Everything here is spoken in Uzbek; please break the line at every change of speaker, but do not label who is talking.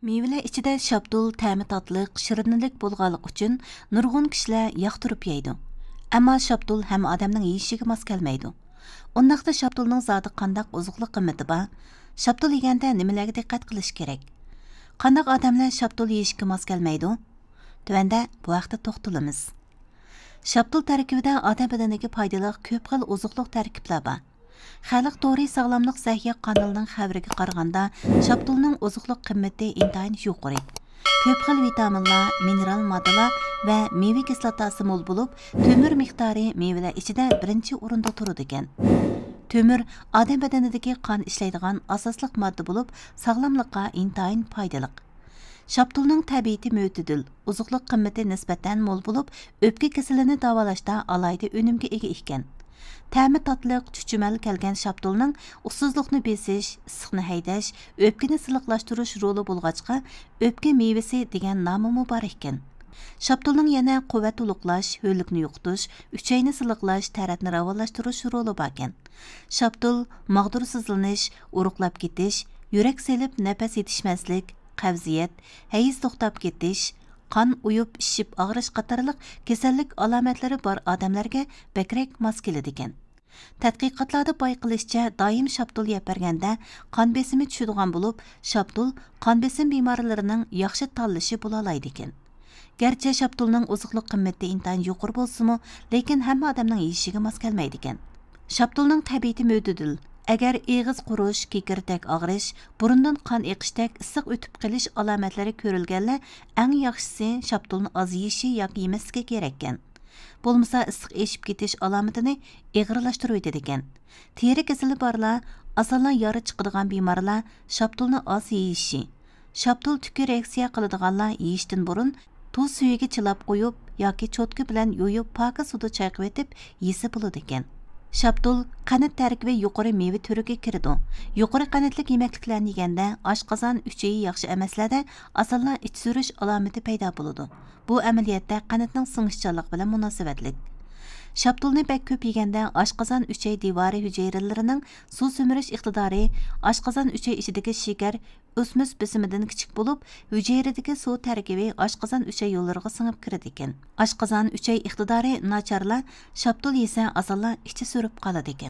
Meyveler ichida şaptul ta'mi tatlıq, shirinlik bo'lganlik uchun nurg'un kishilar yoqtirib yeydi. Ammo şaptul hamma odamning yeyishiga mos kelmaydi. Undaqda şaptulning zoti qandaq ozuqlik qimmati bor? Şaptul yeganda nimalarga diqqat qilish kerak? Qandaq odamlar şaptul yeyishga mos kelmaydi? Tuvanda bu haqda to'xtalamiz. Şaptul tarkibida odam badaniga foydali ko'p xil ozuqlik tarkiblar bor. Xalq To'g'ri sog'lomlik sahiya qonunining xabariga qaraganda, şaptulning ozuqlik qimmati intayin yuqori. Ko'p xil vitaminlar, mineral moddalar va meva kislotasi mo'l bo'lib, temir miqdori mevalar ichida birinchi o'rinda turadi ekan. Temir odam badanidagi qon ishlaydigan asosliq modda bo'lib, sog'lomlikqa intayin foydali. Şaptulning tabiati mo'tadil, ozuqlik qimmati nisbatan mo'l bo'lib, o'pka kasalini davolashda alayda unumga ega ekan. Ta'mi tatlıq, chuchumal kelgan şaptulning ussizlikni besish, issiqni haydash, o'pkani siliqlashtirish roli bo'lg'achqa, o'pka mevasi degan nomi bor ekan. Şaptulning yana quvvat ulug'lash, ho'llikni yo'qotish, uchayni siliqlash, taratni ravolashtirish roli bor ekan. Şaptul mag'dursizlanish, uruqlab ketish, yurak selib nafas yetishmaslik, qavziyat, hayiz to'xtab ketish, qon uyub ishib og'rish qatorliq kasallik alomatlari bor odamlarga bakrak mos keladi ekan. Tadqiqotlarda bayqilishicha, doim şaptul yeb berganda qon besimi tushadigan bo'lib, şaptul qon besim bemorlarining yaxshi tanlashi bo'la oladi ekan. Garchi şaptulning ozuqlik qimmati intayin yuqori bo'lsa-mu, lekin hamma odamning yeyishiga mos kelmaydi ekan. Şaptulning tabiati mo'tadil. Agar eg'iz qurish, kekirdak og'rish, burundan qon eqishdek issiq o'tib qilish alomatlari ko'rilganlar, eng yaxshisi şaptulni oz yeyishi yoki yemasligi kerak ekan. Bo'lmasa issiq eshib ketish alomatini og'irlashtirib o'tadi ekan. Teri kasali borlar, asolan yori chiqadigan bemorlar şaptulni oz yeyishi. Şaptul tuki reaksiya qiladiganlar yeyishdan burun tuz suyiga chilab qo'yib yoki cho'tka bilan yo'yib paka suvda chayqab etib yesa bo'ladi ekan. Şaptul qanat tarkibi yuqori meva turiga kiradi. Yuqori qanatlik yemekliklarni yeganda oshqozon uchayi yaxshi emaslarda asolan ich surish alomati paydo bo'ladi. Bu amaliyotda qanatning singishchanligi bilan munosabatlik. Şaptulni bak ko'p yeganda oshqozon uchay devori hujayralarining suv so'mirish iqtidori oshqozon uchay ichidagi shakar o'smas besimidan kichik bo'lib, hujayradagi suv tarkibi oshqozon uchay yo'llariga singib kiradi ekan. Oshqozon uchay iqtidori nacharlar şaptul yesa asolan ichi so'rib qoladi ekan.